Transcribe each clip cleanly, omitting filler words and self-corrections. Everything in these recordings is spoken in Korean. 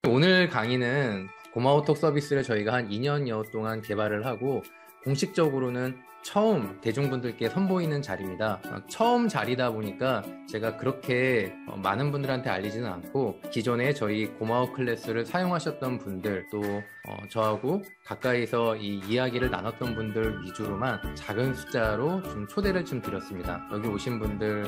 오늘 강의는 고마워톡 서비스를 저희가 한 2년여 동안 개발을 하고 공식적으로는 처음 대중분들께 선보이는 자리입니다. 처음 자리다 보니까 제가 그렇게 많은 분들한테 알리지는 않고 기존에 저희 고마워 클래스를 사용하셨던 분들 또 저하고 가까이서 이 이야기를 나눴던 분들 위주로만 작은 숫자로 좀 초대를 좀 드렸습니다. 여기 오신 분들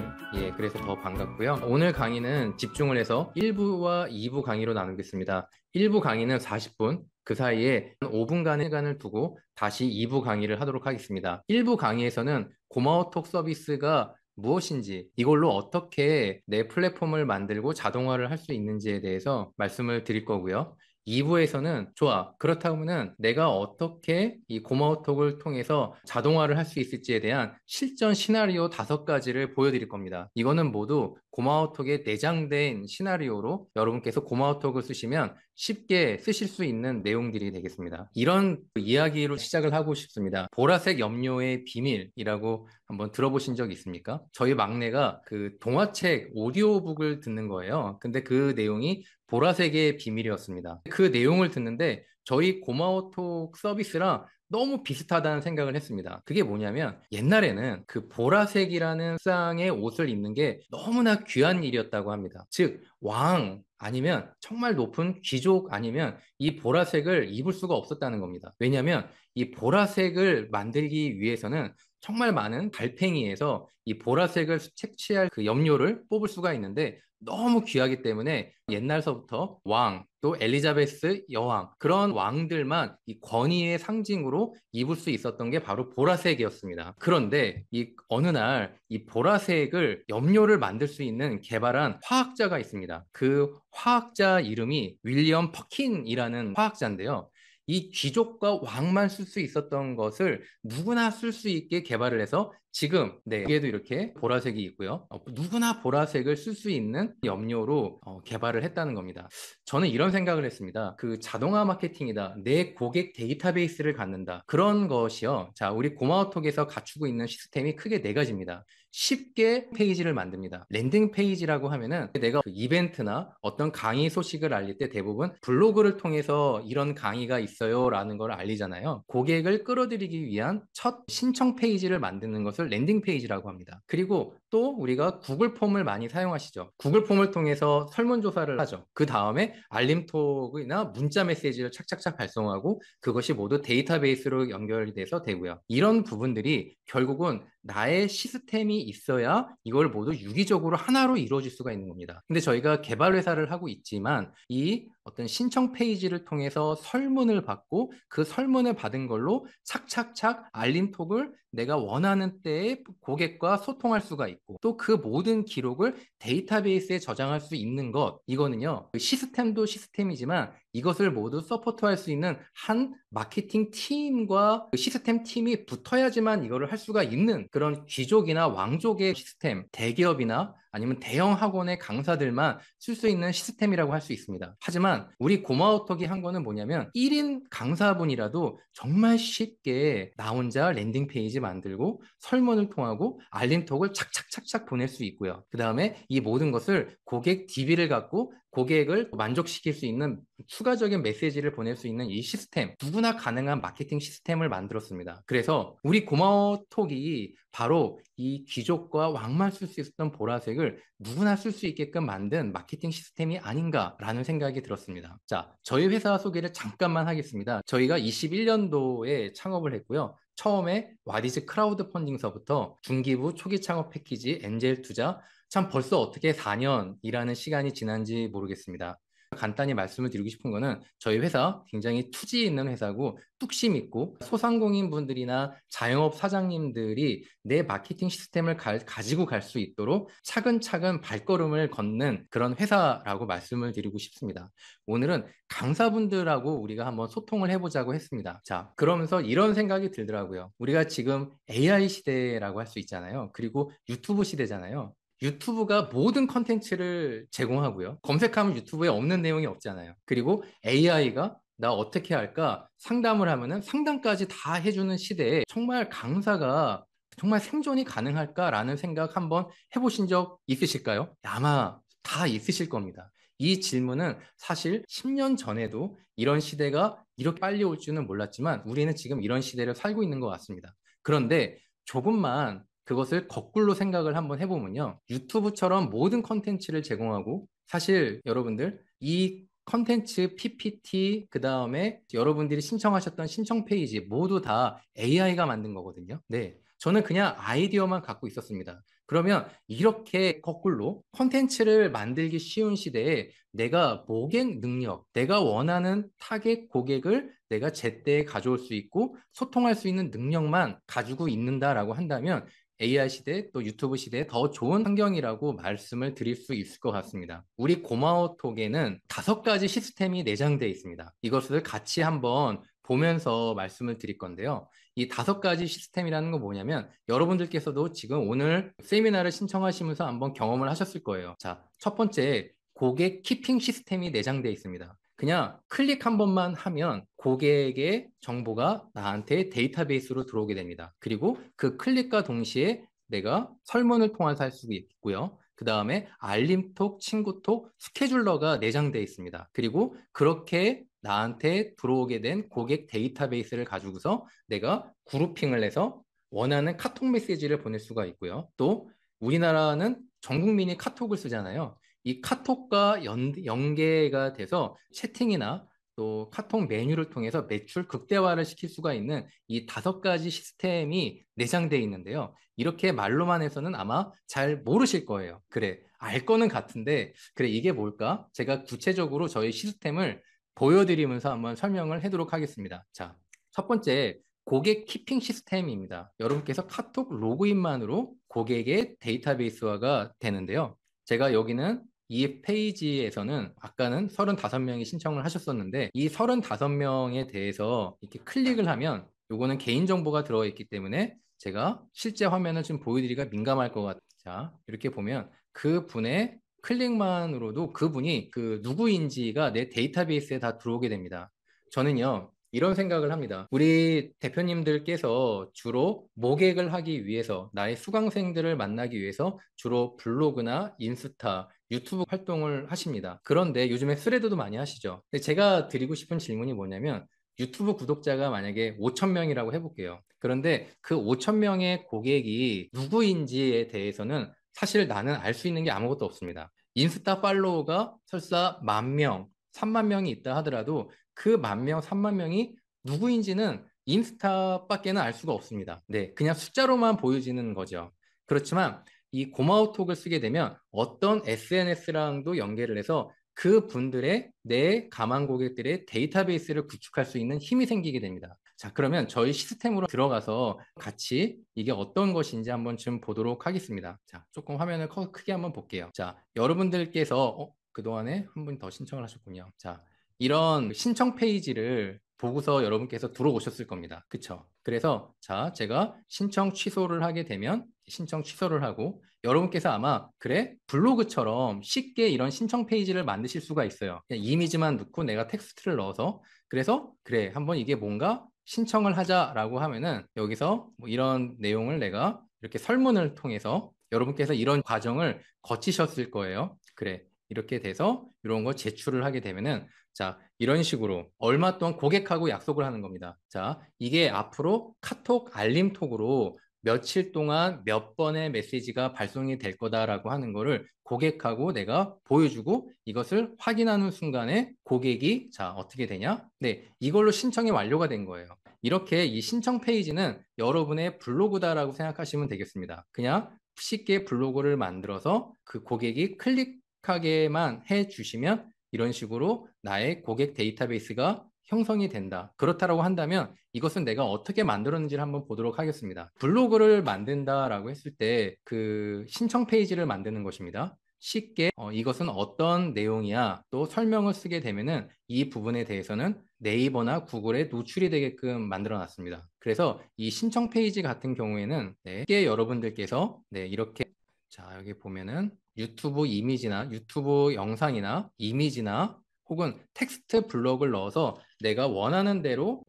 그래서 더 반갑고요. 오늘 강의는 집중을 해서 1부와 2부 강의로 나누겠습니다. 1부 강의는 40분, 그 사이에 5분간의 시간을 두고 다시 2부 강의를 하도록 하겠습니다. 1부 강의에서는 고마워톡 서비스가 무엇인지, 이걸로 어떻게 내 플랫폼을 만들고 자동화를 할 수 있는지에 대해서 말씀을 드릴 거고요. 2부에서는 좋아, 그렇다면은 내가 어떻게 이 고마워톡을 통해서 자동화를 할 수 있을지에 대한 실전 시나리오 5가지를 보여드릴 겁니다. 이거는 모두 고마워톡에 내장된 시나리오로 여러분께서 고마워톡을 쓰시면 쉽게 쓰실 수 있는 내용들이 되겠습니다. 이런 이야기로 시작을 하고 싶습니다. 보라색 염료의 비밀이라고 한번 들어보신 적 있습니까? 저희 막내가 그 동화책 오디오북을 듣는 거예요. 근데 그 내용이 보라색의 비밀이었습니다. 그 내용을 듣는데 저희 고마워톡 서비스랑 너무 비슷하다는 생각을 했습니다. 그게 뭐냐면 옛날에는 그 보라색이라는 쌍의 옷을 입는 게 너무나 귀한 일이었다고 합니다. 즉, 왕 아니면 정말 높은 귀족 아니면 이 보라색을 입을 수가 없었다는 겁니다. 왜냐하면 이 보라색을 만들기 위해서는 정말 많은 달팽이에서 이 보라색을 채취할 그 염료를 뽑을 수가 있는데 너무 귀하기 때문에 옛날서부터 왕, 또 엘리자베스 여왕, 그런 왕들만 이 권위의 상징으로 입을 수 있었던 게 바로 보라색이었습니다. 그런데 이 어느 날 이 보라색을 염료를 만들 수 있는 개발한 화학자가 있습니다. 그 화학자 이름이 윌리엄 퍼킨이라는 화학자인데요. 이 귀족과 왕만 쓸 수 있었던 것을 누구나 쓸 수 있게 개발을 해서 지금 여기에도 이렇게 보라색이 있고요. 누구나 보라색을 쓸 수 있는 염료로 개발을 했다는 겁니다. 저는 이런 생각을 했습니다. 그 자동화 마케팅이다. 내 고객 데이터베이스를 갖는다. 그런 것이요. 자, 우리 고마워톡에서 갖추고 있는 시스템이 크게 4가지입니다. 쉽게 페이지를 만듭니다. 랜딩 페이지라고 하면은 내가 그 이벤트나 어떤 강의 소식을 알릴 때 대부분 블로그를 통해서 이런 강의가 있어요 라는 걸 알리잖아요. 고객을 끌어들이기 위한 첫 신청 페이지를 만드는 것을 랜딩 페이지라고 합니다. 그리고 또 우리가 구글 폼을 많이 사용하시죠. 구글 폼을 통해서 설문조사를 하죠. 그 다음에 알림톡이나 문자 메시지를 착착착 발송하고 그것이 모두 데이터베이스로 연결이 돼서 되고요. 이런 부분들이 결국은 나의 시스템이 있어야 이걸 모두 유기적으로 하나로 이루어질 수가 있는 겁니다. 근데 저희가 개발 회사를 하고 있지만 이 어떤 신청 페이지를 통해서 설문을 받고 그 설문을 받은 걸로 착착착 알림톡을 내가 원하는 때에 고객과 소통할 수가 있고 또 그 모든 기록을 데이터베이스에 저장할 수 있는 것, 이거는요 시스템도 시스템이지만 이것을 모두 서포트할 수 있는 한 마케팅 팀과 그 시스템 팀이 붙어야지만 이거를 할 수가 있는 그런 귀족이나 왕족의 시스템, 대기업이나 아니면 대형 학원의 강사들만 쓸 수 있는 시스템이라고 할 수 있습니다. 하지만 우리 고마워톡이 한 거는 뭐냐면 1인 강사분이라도 정말 쉽게 나 혼자 랜딩 페이지 만들고 설문을 통하고 알림톡을 착착착착 보낼 수 있고요. 그 다음에 이 모든 것을 고객 DB를 갖고 고객을 만족시킬 수 있는 추가적인 메시지를 보낼 수 있는 이 시스템, 누구나 가능한 마케팅 시스템을 만들었습니다. 그래서 우리 고마워톡이 바로 이 귀족과 왕만 쓸 수 있었던 보라색을 누구나 쓸 수 있게끔 만든 마케팅 시스템이 아닌가라는 생각이 들었습니다. 자, 저희 회사 소개를 잠깐만 하겠습니다. 저희가 21년도에 창업을 했고요. 처음에 와디즈 크라우드 펀딩서부터 중기부 초기 창업 패키지, 엔젤 투자, 참 벌써 어떻게 4년이라는 시간이 지난지 모르겠습니다. 간단히 말씀을 드리고 싶은 거는 저희 회사 굉장히 투지 있는 회사고 뚝심 있고 소상공인 분들이나 자영업 사장님들이 내 마케팅 시스템을 가지고 갈 수 있도록 차근차근 발걸음을 걷는 그런 회사라고 말씀을 드리고 싶습니다. 오늘은 강사분들하고 우리가 한번 소통을 해보자고 했습니다. 자, 그러면서 이런 생각이 들더라고요. 우리가 지금 AI 시대라고 할 수 있잖아요. 그리고 유튜브 시대잖아요. 유튜브가 모든 컨텐츠를 제공하고요. 검색하면 유튜브에 없는 내용이 없잖아요. 그리고 AI가 나 어떻게 할까 상담을 하면은 상담까지 다 해주는 시대에 정말 강사가 정말 생존이 가능할까라는 생각 한번 해보신 적 있으실까요? 아마 다 있으실 겁니다. 이 질문은 사실 10년 전에도 이런 시대가 이렇게 빨리 올 줄은 몰랐지만 우리는 지금 이런 시대를 살고 있는 것 같습니다. 그런데 조금만 그것을 거꾸로 생각을 한번 해보면요. 유튜브처럼 모든 컨텐츠를 제공하고 사실 여러분들 이 컨텐츠 PPT 그 다음에 여러분들이 신청하셨던 신청 페이지 모두 다 AI가 만든 거거든요. 네. 저는 그냥 아이디어만 갖고 있었습니다. 그러면 이렇게 거꾸로 콘텐츠를 만들기 쉬운 시대에 내가 고객 능력, 내가 원하는 타겟 고객을 내가 제때 가져올 수 있고 소통할 수 있는 능력만 가지고 있는다라고 한다면 AI 시대 또 유튜브 시대에 더 좋은 환경이라고 말씀을 드릴 수 있을 것 같습니다. 우리 고마워톡에는 5가지 시스템이 내장되어 있습니다. 이것을 같이 한번 보면서 말씀을 드릴 건데요. 이 5가지 시스템이라는 건 뭐냐면 여러분들께서도 지금 오늘 세미나를 신청하시면서 한번 경험을 하셨을 거예요. 자, 첫 번째 고객 키핑 시스템이 내장되어 있습니다. 그냥 클릭 한 번만 하면 고객의 정보가 나한테 데이터베이스로 들어오게 됩니다. 그리고 그 클릭과 동시에 내가 설문을 통해서 할 수 있고요. 그 다음에 알림톡, 친구톡, 스케줄러가 내장되어 있습니다. 그리고 그렇게 나한테 들어오게 된 고객 데이터베이스를 가지고서 내가 그룹핑을 해서 원하는 카톡 메시지를 보낼 수가 있고요. 또 우리나라는 전 국민이 카톡을 쓰잖아요. 이 카톡과 연계가 돼서 채팅이나 또 카톡 메뉴를 통해서 매출 극대화를 시킬 수가 있는 이 5가지 시스템이 내장되어 있는데요. 이렇게 말로만 해서는 아마 잘 모르실 거예요. 그래, 알 거는 같은데, 그래, 이게 뭘까? 제가 구체적으로 저희 시스템을 보여드리면서 한번 설명을 해도록 하겠습니다. 자, 첫 번째, 고객 키핑 시스템입니다. 여러분께서 카톡 로그인만으로 고객의 데이터베이스화가 되는데요. 제가 여기는 이 페이지에서는 아까는 35명이 신청을 하셨었는데 이 35명에 대해서 이렇게 클릭을 하면 요거는 개인정보가 들어있기 때문에 제가 실제 화면을 좀 보여드리기가 민감할 것 같아요. 자, 이렇게 보면 그 분의 클릭만으로도 그분이 그 누구인지가 내 데이터베이스에 다 들어오게 됩니다. 저는요, 이런 생각을 합니다. 우리 대표님들께서 주로 모객을 하기 위해서 나의 수강생들을 만나기 위해서 주로 블로그나 인스타, 유튜브 활동을 하십니다. 그런데 요즘에 스레드도 많이 하시죠. 근데 제가 드리고 싶은 질문이 뭐냐면 유튜브 구독자가 만약에 5천 명이라고 해볼게요. 그런데 그 5천 명의 고객이 누구인지에 대해서는 사실 나는 알 수 있는 게 아무것도 없습니다. 인스타 팔로워가 설사 10,000명, 3만 명이 있다 하더라도 그 10,000명, 3만 명이 누구인지는 인스타밖에는 알 수가 없습니다. 네, 그냥 숫자로만 보여지는 거죠. 그렇지만 이 고마워톡을 쓰게 되면 어떤 SNS랑도 연계를 해서 그 분들의 내 가망 고객들의 데이터베이스를 구축할 수 있는 힘이 생기게 됩니다. 자, 그러면 저희 시스템으로 들어가서 같이 이게 어떤 것인지 한번 좀 보도록 하겠습니다. 자, 조금 화면을 크게 한번 볼게요. 자, 여러분들께서 그동안에 한 분 더 신청을 하셨군요. 자, 이런 신청 페이지를 보고서 여러분께서 들어오셨을 겁니다. 그쵸? 그래서 자, 제가 신청 취소를 하게 되면 신청 취소를 하고 여러분께서 아마 그래? 블로그처럼 쉽게 이런 신청 페이지를 만드실 수가 있어요. 그냥 이미지만 넣고 내가 텍스트를 넣어서 그래서 그래, 한번 이게 뭔가 신청을 하자라고 하면은 여기서 뭐 이런 내용을 내가 이렇게 설문을 통해서 여러분께서 이런 과정을 거치셨을 거예요. 그래. 이렇게 돼서 이런 거 제출을 하게 되면은 자, 이런 식으로 얼마 동안 고객하고 약속을 하는 겁니다. 자, 이게 앞으로 카톡 알림톡으로 며칠 동안 몇 번의 메시지가 발송이 될 거다라고 하는 거를 고객하고 내가 보여주고 이것을 확인하는 순간에 고객이 자, 어떻게 되냐? 네, 이걸로 신청이 완료가 된 거예요. 이렇게 이 신청 페이지는 여러분의 블로그다라고 생각하시면 되겠습니다. 그냥 쉽게 블로그를 만들어서 그 고객이 클릭하게만 해 주시면 이런 식으로 나의 고객 데이터베이스가 형성이 된다. 그렇다라고 한다면 이것은 내가 어떻게 만들었는지를 한번 보도록 하겠습니다. 블로그를 만든다라고 했을 때 그 신청 페이지를 만드는 것입니다. 쉽게 이것은 어떤 내용이야 또 설명을 쓰게 되면은 이 부분에 대해서는 네이버나 구글에 노출이 되게끔 만들어 놨습니다. 그래서 이 신청 페이지 같은 경우에는 네, 쉽게 여러분들께서 네, 이렇게 자, 여기 보면은 유튜브 이미지나 유튜브 영상이나 이미지나 혹은 텍스트 블록을 넣어서 내가 원하는 대로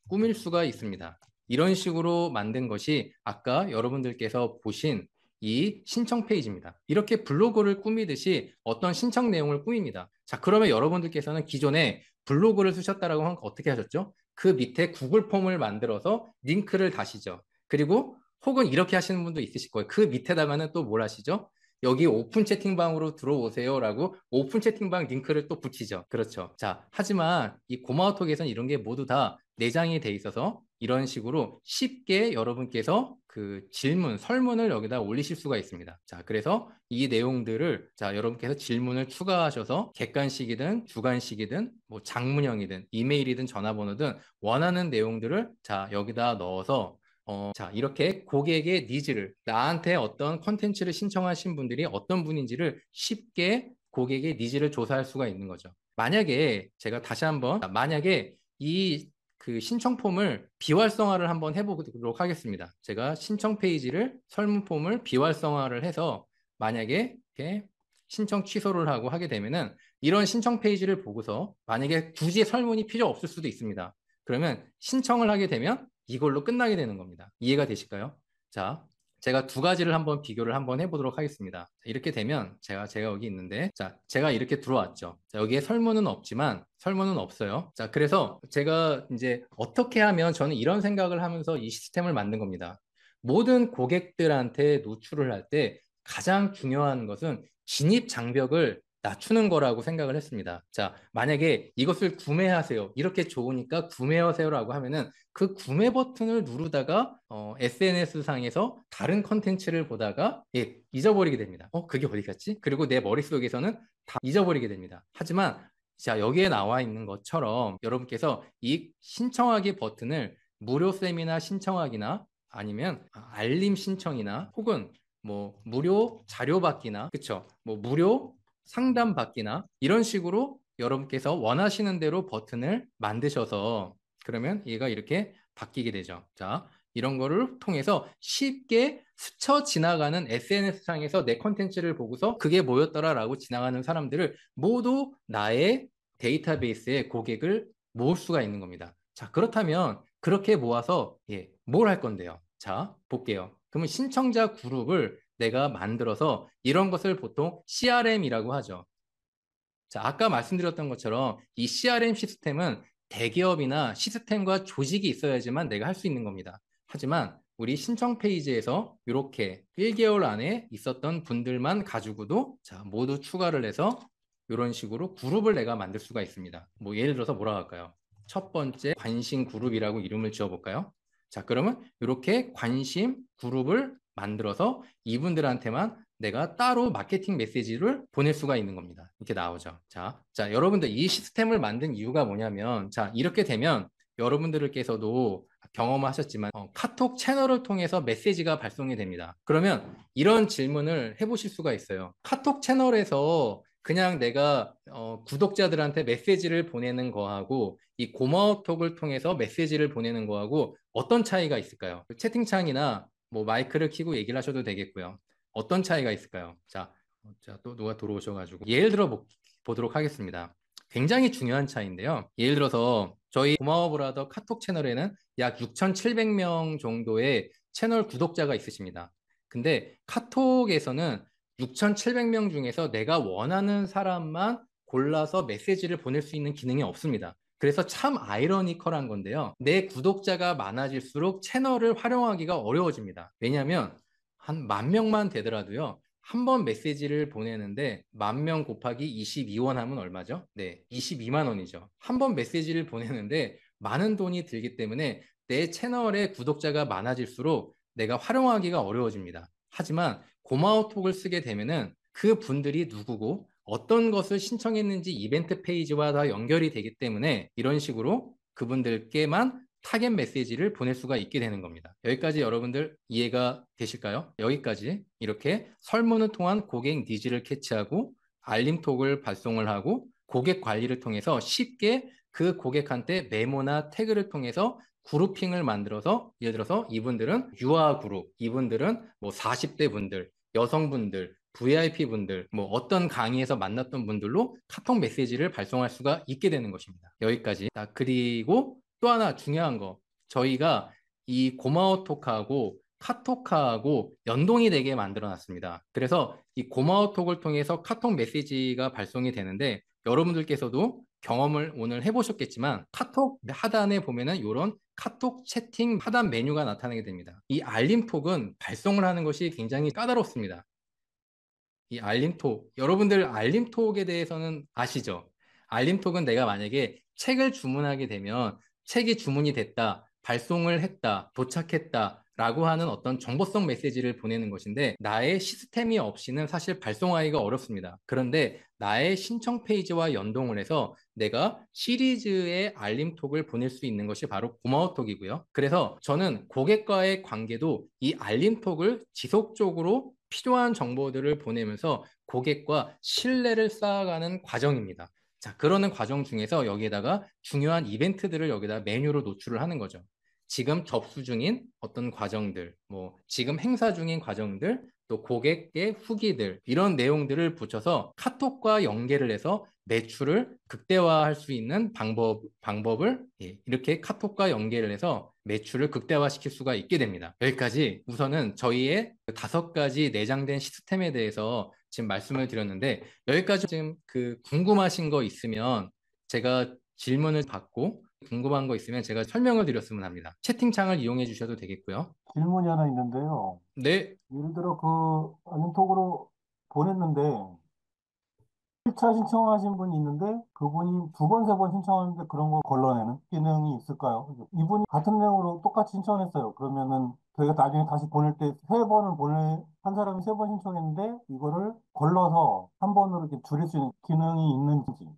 꾸밀 수가 있습니다. 이런 식으로 만든 것이 아까 여러분들께서 보신 이 신청 페이지입니다. 이렇게 블로그를 꾸미듯이 어떤 신청 내용을 꾸밉니다. 자, 그러면 여러분들께서는 기존에 블로그를 쓰셨다라고 하면 어떻게 하셨죠? 그 밑에 구글 폼을 만들어서 링크를 다시죠. 그리고 혹은 이렇게 하시는 분도 있으실 거예요. 그 밑에다가는 또 뭘 하시죠? 여기 오픈 채팅방으로 들어오세요라고 오픈 채팅방 링크를 또 붙이죠. 그렇죠. 자, 하지만 이 고마워톡에서는 이런 게 모두 다 내장이 돼 있어서 이런 식으로 쉽게 여러분께서 그 질문, 설문을 여기다 올리실 수가 있습니다. 자, 그래서 이 내용들을 자, 여러분께서 질문을 추가하셔서 객관식이든 주관식이든 뭐 장문형이든 이메일이든 전화번호든 원하는 내용들을 자, 여기다 넣어서 자, 이렇게 고객의 니즈를, 나한테 어떤 컨텐츠를 신청하신 분들이 어떤 분인지를 쉽게 고객의 니즈를 조사할 수가 있는 거죠. 만약에 제가 다시 한번, 만약에 이 그 신청 폼을 비활성화를 한번 해보도록 하겠습니다. 제가 신청 페이지를, 설문 폼을 비활성화를 해서 만약에 이렇게 신청 취소를 하고 하게 되면은 이런 신청 페이지를 보고서 만약에 굳이 설문이 필요 없을 수도 있습니다. 그러면 신청을 하게 되면 이걸로 끝나게 되는 겁니다. 이해가 되실까요? 자, 제가 두 가지를 한번 비교를 한번 해보도록 하겠습니다. 이렇게 되면 제가 여기 있는데 자, 제가 이렇게 들어왔죠. 자, 여기에 설문은 없지만 설문은 없어요. 자, 그래서 제가 이제 어떻게 하면 저는 이런 생각을 하면서 이 시스템을 만든 겁니다. 모든 고객들한테 노출을 할 때 가장 중요한 것은 진입 장벽을 낮추는 거라고 생각을 했습니다. 자, 만약에 이것을 구매하세요. 이렇게 좋으니까 구매하세요라고 하면은 그 구매 버튼을 누르다가 SNS 상에서 다른 컨텐츠를 보다가 예, 잊어버리게 됩니다. 그게 어디 갔지? 그리고 내 머릿속에서는 다 잊어버리게 됩니다. 하지만 자, 여기에 나와 있는 것처럼 여러분께서 이 신청하기 버튼을 무료 세미나 신청하기나 아니면 알림 신청이나 혹은 뭐 무료 자료 받기나 그쵸? 뭐 무료 상담 받기나 이런 식으로 여러분께서 원하시는 대로 버튼을 만드셔서 그러면 얘가 이렇게 바뀌게 되죠. 자, 이런 거를 통해서 쉽게 스쳐 지나가는 SNS상에서 내 컨텐츠를 보고서 그게 뭐였더라라고 지나가는 사람들을 모두 나의 데이터베이스에 고객을 모을 수가 있는 겁니다. 자, 그렇다면 그렇게 모아서 예, 뭘 할 건데요? 자, 볼게요. 그러면 신청자 그룹을 내가 만들어서 이런 것을 보통 CRM이라고 하죠. 자, 아까 말씀드렸던 것처럼 이 CRM 시스템은 대기업이나 시스템과 조직이 있어야지만 내가 할 수 있는 겁니다. 하지만 우리 신청 페이지에서 이렇게 1개월 안에 있었던 분들만 가지고도 자, 모두 추가를 해서 이런 식으로 그룹을 내가 만들 수가 있습니다. 뭐 예를 들어서 뭐라고 할까요? 첫 번째 관심 그룹이라고 이름을 지어볼까요? 자, 그러면 이렇게 관심 그룹을 만들어서 이분들한테만 내가 따로 마케팅 메시지를 보낼 수가 있는 겁니다. 이렇게 나오죠. 자, 여러분들 이 시스템을 만든 이유가 뭐냐면, 자, 이렇게 되면 여러분들께서도 경험하셨지만, 카톡 채널을 통해서 메시지가 발송이 됩니다. 그러면 이런 질문을 해보실 수가 있어요. 카톡 채널에서 그냥 내가 구독자들한테 메시지를 보내는 거하고 이 고마워톡을 통해서 메시지를 보내는 거하고 어떤 차이가 있을까요? 채팅창이나 뭐 마이크를 켜고 얘기를 하셔도 되겠고요. 어떤 차이가 있을까요? 자, 또 누가 들어오셔가지고 예를 들어 보도록 하겠습니다. 굉장히 중요한 차이인데요. 예를 들어서 저희 고마워 브라더 카톡 채널에는 약 6,700명 정도의 채널 구독자가 있으십니다. 근데 카톡에서는 6,700명 중에서 내가 원하는 사람만 골라서 메시지를 보낼 수 있는 기능이 없습니다. 그래서 참 아이러니컬한 건데요. 내 구독자가 많아질수록 채널을 활용하기가 어려워집니다. 왜냐하면 한 10,000명만 되더라도요. 한 번 메시지를 보내는데 10,000명 곱하기 22원 하면 얼마죠? 네, 22만 원이죠. 한 번 메시지를 보내는데 많은 돈이 들기 때문에 내 채널의 구독자가 많아질수록 내가 활용하기가 어려워집니다. 하지만 고마워톡을 쓰게 되면은 그 분들이 누구고 어떤 것을 신청했는지 이벤트 페이지와 다 연결이 되기 때문에 이런 식으로 그분들께만 타겟 메시지를 보낼 수가 있게 되는 겁니다. 여기까지 여러분들 이해가 되실까요? 여기까지 이렇게 설문을 통한 고객 니즈를 캐치하고 알림톡을 발송을 하고 고객 관리를 통해서 쉽게 그 고객한테 메모나 태그를 통해서 그룹핑을 만들어서 예를 들어서 이분들은 유아 그룹, 이분들은 뭐 40대 분들, 여성분들, VIP 분들, 뭐 어떤 강의에서 만났던 분들로 카톡 메시지를 발송할 수가 있게 되는 것입니다. 여기까지. 자, 그리고 또 하나 중요한 거. 저희가 이 고마워 톡하고 카톡하고 연동이 되게 만들어 놨습니다. 그래서 이 고마워톡을 통해서 카톡 메시지가 발송이 되는데 여러분들께서도 경험을 오늘 해보셨겠지만 카톡 하단에 보면은 이런 카톡 채팅 하단 메뉴가 나타나게 됩니다. 이 알림톡은 발송을 하는 것이 굉장히 까다롭습니다. 이 알림톡, 여러분들 알림톡에 대해서는 아시죠? 알림톡은 내가 만약에 책을 주문하게 되면 책이 주문이 됐다, 발송을 했다, 도착했다, 라고 하는 어떤 정보성 메시지를 보내는 것인데 나의 시스템이 없이는 사실 발송하기가 어렵습니다. 그런데 나의 신청 페이지와 연동을 해서 내가 시리즈의 알림톡을 보낼 수 있는 것이 바로 고마워톡이고요. 그래서 저는 고객과의 관계도 이 알림톡을 지속적으로 필요한 정보들을 보내면서 고객과 신뢰를 쌓아가는 과정입니다. 자, 그러는 과정 중에서 여기에다가 중요한 이벤트들을 여기다 메뉴로 노출을 하는 거죠. 지금 접수 중인 어떤 과정들, 뭐 지금 행사 중인 과정들, 또 고객의 후기들 이런 내용들을 붙여서 카톡과 연계를 해서 매출을 극대화할 수 있는 방법을 이렇게 카톡과 연계를 해서 매출을 극대화시킬 수가 있게 됩니다. 여기까지 우선은 저희의 5가지 내장된 시스템에 대해서 지금 말씀을 드렸는데 여기까지 지금 그 궁금하신 거 있으면 제가 질문을 받고 궁금한 거 있으면 제가 설명을 드렸으면 합니다. 채팅창을 이용해 주셔도 되겠고요. 질문이 하나 있는데요. 네, 예를 들어 그 알림톡으로 보냈는데 1차 신청하신 분이 있는데 그분이 두 번, 세 번 신청하는데 그런 거 걸러내는 기능이 있을까요? 이분이 같은 내용으로 똑같이 신청했어요. 그러면은 저희가 나중에 다시 보낼 때 한 사람이 세 번 신청했는데 이거를 걸러서 한 번으로 이렇게 줄일 수 있는 기능이 있는지.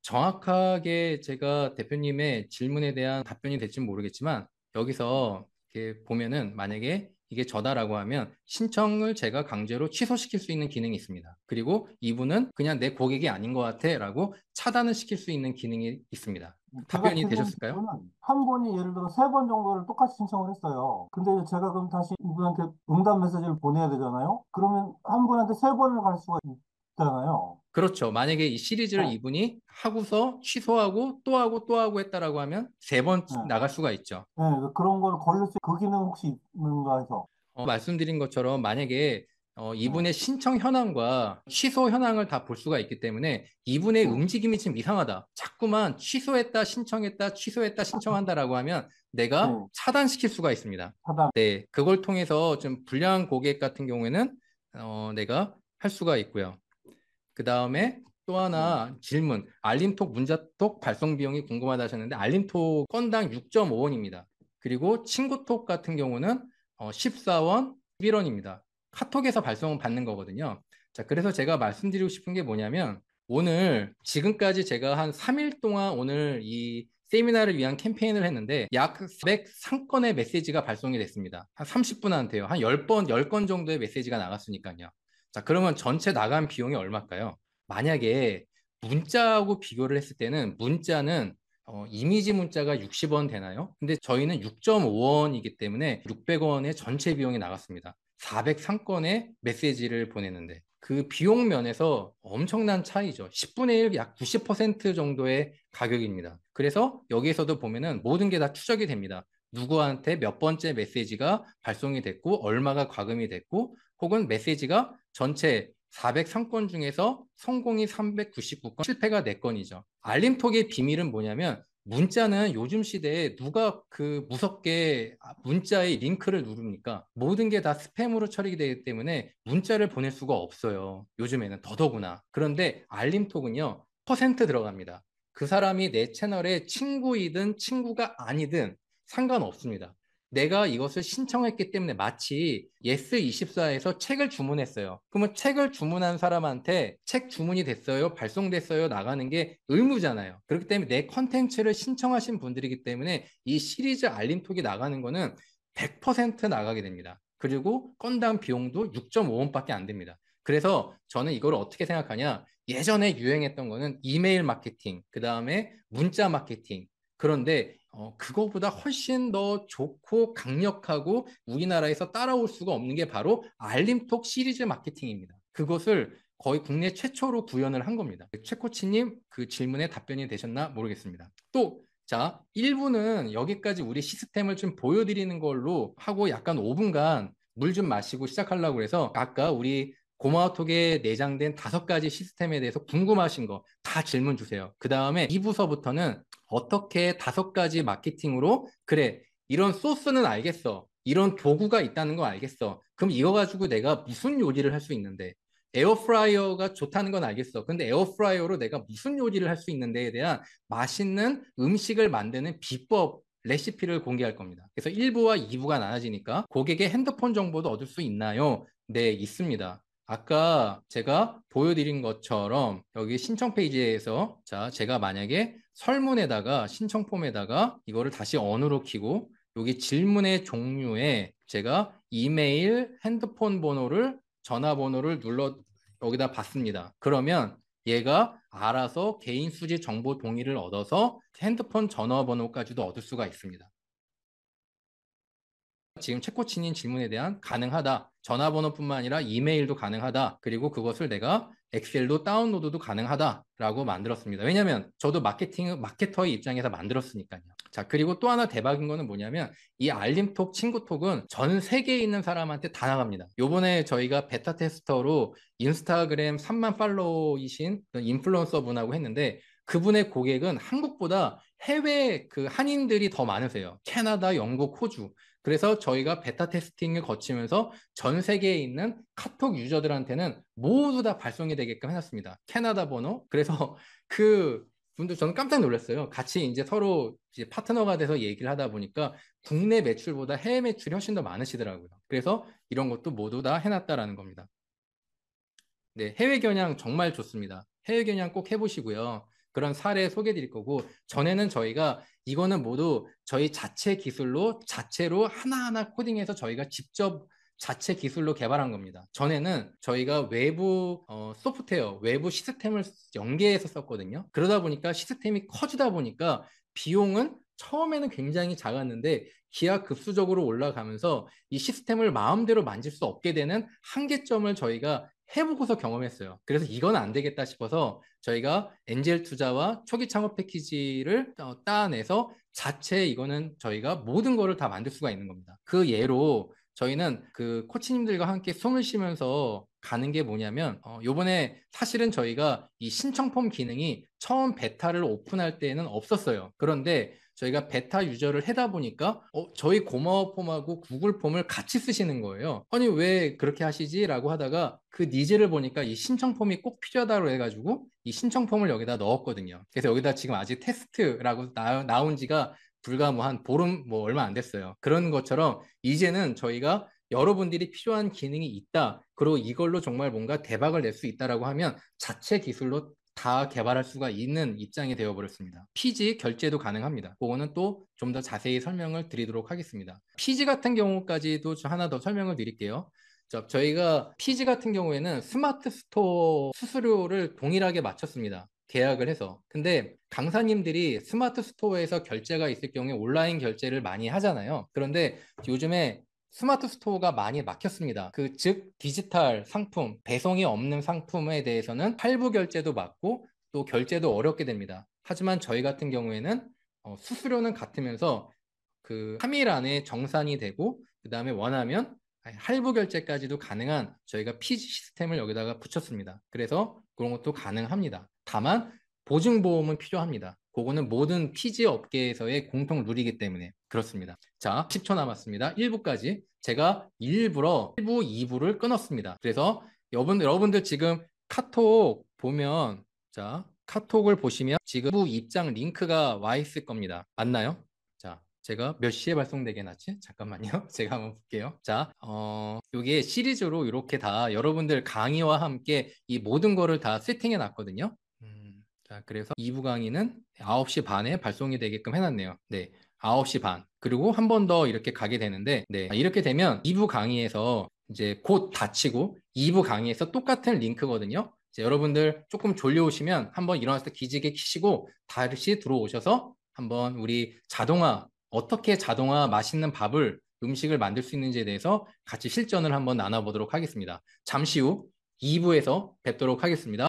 정확하게 제가 대표님의 질문에 대한 답변이 될지는 모르겠지만 여기서 이렇게 보면은 만약에 이게 저다라고 하면 신청을 제가 강제로 취소시킬 수 있는 기능이 있습니다. 그리고 이분은 그냥 내 고객이 아닌 것 같아라고 차단을 시킬 수 있는 기능이 있습니다. 제가 답변이 드리는 되셨을까요? 질문은 한 분이 예를 들어 세 번 정도를 똑같이 신청을 했어요. 근데 이제 제가 그럼 다시 이분한테 응답 메시지를 보내야 되잖아요. 그러면 한 분한테 세 번을 갈 수가 있잖아요. 그렇죠. 만약에 이 시리즈를 네. 이분이 하고서 취소하고 또 하고 또 하고 했다라고 하면 3번 네. 나갈 수가 있죠. 네, 그런 걸 걸릴 수, 그 기능 혹시 있는가 해서. 말씀드린 것처럼 만약에 네. 이분의 신청 현황과 취소 현황을 다 볼 수가 있기 때문에 이분의 네. 움직임이 지금 이상하다. 자꾸만 취소했다, 신청했다, 취소했다, 신청한다라고 하면 내가 네. 차단시킬 수가 있습니다. 차단. 네, 그걸 통해서 좀 불량한 고객 같은 경우에는 내가 할 수가 있고요. 그 다음에 또 네. 하나 질문. 알림톡, 문자톡 발송 비용이 궁금하다 하셨는데 알림톡 건당 6.5원입니다. 그리고 친구톡 같은 경우는 14원, 11원입니다. 카톡에서 발송을 받는 거거든요. 자, 그래서 제가 말씀드리고 싶은 게 뭐냐면 오늘 지금까지 제가 한 3일 동안 오늘 이 세미나를 위한 캠페인을 했는데 약 403건의 메시지가 발송이 됐습니다. 한 30분한테요. 한 10번, 10건 정도의 메시지가 나갔으니까요. 자, 그러면 전체 나간 비용이 얼마일까요? 만약에 문자하고 비교를 했을 때는 문자는 이미지 문자가 60원 되나요? 근데 저희는 6.5원이기 때문에 600원의 전체 비용이 나갔습니다. 403건의 메시지를 보냈는데 그 비용 면에서 엄청난 차이죠. 10분의 1, 약 90% 정도의 가격입니다. 그래서 여기에서도 보면은 모든 게 다 추적이 됩니다. 누구한테 몇 번째 메시지가 발송이 됐고 얼마가 과금이 됐고 혹은 메시지가 전체 403건 중에서 성공이 399건, 실패가 4건이죠. 알림톡의 비밀은 뭐냐면 문자는 요즘 시대에 누가 그 무섭게 문자의 링크를 누릅니까? 모든 게 다 스팸으로 처리되기 때문에 문자를 보낼 수가 없어요. 요즘에는 더더구나. 그런데 알림톡은요, 퍼센트 들어갑니다. 그 사람이 내 채널의 친구이든 친구가 아니든 상관없습니다. 내가 이것을 신청했기 때문에 마치 예스24에서 책을 주문했어요. 그러면 책을 주문한 사람한테 책 주문이 됐어요, 발송됐어요, 나가는 게 의무잖아요. 그렇기 때문에 내 컨텐츠를 신청하신 분들이기 때문에 이 시리즈 알림톡이 나가는 거는 100% 나가게 됩니다. 그리고 건당 비용도 6.5원밖에 안 됩니다. 그래서 저는 이걸 어떻게 생각하냐? 예전에 유행했던 거는 이메일 마케팅, 그 다음에 문자 마케팅. 그런데 그거보다 훨씬 더 좋고 강력하고 우리나라에서 따라올 수가 없는 게 바로 알림톡 시리즈 마케팅입니다. 그것을 거의 국내 최초로 구현을 한 겁니다. 최코치님 그 질문에 답변이 되셨나 모르겠습니다. 또 자, 1부는 여기까지 우리 시스템을 좀 보여드리는 걸로 하고 약간 5분간 물 좀 마시고 시작하려고 해서 아까 우리 고마워톡에 내장된 5가지 시스템에 대해서 궁금하신 거 다 질문 주세요. 그 다음에 2부서부터는 어떻게 5가지 마케팅으로 그래, 이런 소스는 알겠어. 이런 도구가 있다는 거 알겠어. 그럼 이거 가지고 내가 무슨 요리를 할 수 있는데 에어프라이어가 좋다는 건 알겠어. 근데 에어프라이어로 내가 무슨 요리를 할 수 있는데에 대한 맛있는 음식을 만드는 비법 레시피를 공개할 겁니다. 그래서 1부와 2부가 나눠지니까 고객의 핸드폰 정보도 얻을 수 있나요? 네, 있습니다. 아까 제가 보여드린 것처럼 여기 신청 페이지에서 자, 제가 만약에 설문에다가 신청 폼에다가 이거를 다시 on으로 키고 여기 질문의 종류에 제가 이메일, 핸드폰 번호를 전화번호를 눌러 여기다 받습니다. 그러면 얘가 알아서 개인 수집 정보 동의를 얻어서 핸드폰 전화번호까지도 얻을 수가 있습니다. 지금 최코치님 질문에 대한 가능하다. 전화번호뿐만 아니라 이메일도 가능하다. 그리고 그것을 내가 엑셀로 다운로드도 가능하다라고 만들었습니다. 왜냐하면 저도 마케터의 입장에서 만들었으니까요. 자, 그리고 또 하나 대박인 거는 뭐냐면 이 알림톡, 친구톡은 전 세계에 있는 사람한테 다 나갑니다. 요번에 저희가 베타 테스터로 인스타그램 3만 팔로우이신 인플루언서 분하고 했는데 그분의 고객은 한국보다 해외 그 한인들이 더 많으세요. 캐나다, 영국, 호주. 그래서 저희가 베타 테스팅을 거치면서 전 세계에 있는 카톡 유저들한테는 모두 다 발송이 되게끔 해놨습니다. 캐나다 번호. 그래서 그 분들 저는 깜짝 놀랐어요. 같이 이제 서로 이제 파트너가 돼서 얘기를 하다 보니까 국내 매출보다 해외 매출이 훨씬 더 많으시더라고요. 그래서 이런 것도 모두 다 해놨다라는 겁니다. 네, 해외 겨냥 정말 좋습니다. 해외 겨냥 꼭 해보시고요. 그런 사례 소개해 드릴 거고, 전에는 저희가 이거는 모두 저희 자체 기술로 자체로 하나하나 코딩해서 저희가 직접 자체 기술로 개발한 겁니다. 전에는 저희가 외부 소프트웨어, 외부 시스템을 연계해서 썼거든요. 그러다 보니까 시스템이 커지다 보니까 비용은 처음에는 굉장히 작았는데 기하급수적으로 올라가면서 이 시스템을 마음대로 만질 수 없게 되는 한계점을 저희가 해보고서 경험했어요. 그래서 이건 안 되겠다 싶어서 저희가 엔젤 투자와 초기 창업 패키지를 따내서 자체 이거는 저희가 모든 거를 다 만들 수가 있는 겁니다. 그 예로 저희는 그 코치님들과 함께 숨을 쉬면서 가는 게 뭐냐면 요번에 사실은 저희가 이 신청 폼 기능이 처음 베타를 오픈할 때는 없었어요. 그런데 저희가 베타 유저를 해다 보니까 저희 고마워 폼하고 구글 폼을 같이 쓰시는 거예요. 아니 왜 그렇게 하시지? 라고 하다가 그 니즈를 보니까 이 신청 폼이 꼭 필요하다고 해가지고 이 신청 폼을 여기다 넣었거든요. 그래서 여기다 지금 아직 테스트라고 나온 지가 불과 뭐 한 보름 뭐 얼마 안 됐어요. 그런 것처럼 이제는 저희가 여러분들이 필요한 기능이 있다. 그리고 이걸로 정말 뭔가 대박을 낼 수 있다라고 하면 자체 기술로 다 개발할 수가 있는 입장이 되어버렸습니다. 피지 결제도 가능합니다. 그거는 또 좀 더 자세히 설명을 드리도록 하겠습니다. 피지 같은 경우까지도 하나 더 설명을 드릴게요. 저희가 피지 같은 경우에는 스마트 스토어 수수료를 동일하게 맞췄습니다. 계약을 해서. 근데 강사님들이 스마트 스토어에서 결제가 있을 경우에 온라인 결제를 많이 하잖아요. 그런데 요즘에 스마트 스토어가 많이 막혔습니다. 즉 디지털 상품, 배송이 없는 상품에 대해서는 할부 결제도 막고 또 결제도 어렵게 됩니다. 하지만 저희 같은 경우에는 수수료는 같으면서 그 3일 안에 정산이 되고 그 다음에 원하면 할부 결제까지도 가능한 저희가 피지 시스템을 여기다가 붙였습니다. 그래서 그런 것도 가능합니다. 다만 보증보험은 필요합니다. 그거는 모든 피지 업계에서의 공통 룰이기 때문에 그렇습니다. 자, 10초 남았습니다. 1부까지 제가 일부러 1부, 2부를 끊었습니다. 그래서 여러분들 지금 카톡 보면 자, 카톡을 보시면 지금 1부 입장 링크가 와 있을 겁니다. 맞나요? 자, 제가 몇 시에 발송되게 해놨지? 잠깐만요. 제가 한번 볼게요. 자, 이게 시리즈로 이렇게 다 여러분들 강의와 함께 이 모든 거를 다 세팅해 놨거든요. 자, 그래서 2부 강의는 9시 반에 발송이 되게끔 해놨네요. 네. 9시 반. 그리고 한 번 더 이렇게 가게 되는데, 네. 이렇게 되면 2부 강의에서 이제 곧 닫히고 2부 강의에서 똑같은 링크거든요. 이제 여러분들 조금 졸려오시면 한번 일어났을 때 기지개 키시고 다시 들어오셔서 한번 우리 어떻게 자동화 맛있는 음식을 만들 수 있는지에 대해서 같이 실전을 한번 나눠보도록 하겠습니다. 잠시 후 2부에서 뵙도록 하겠습니다.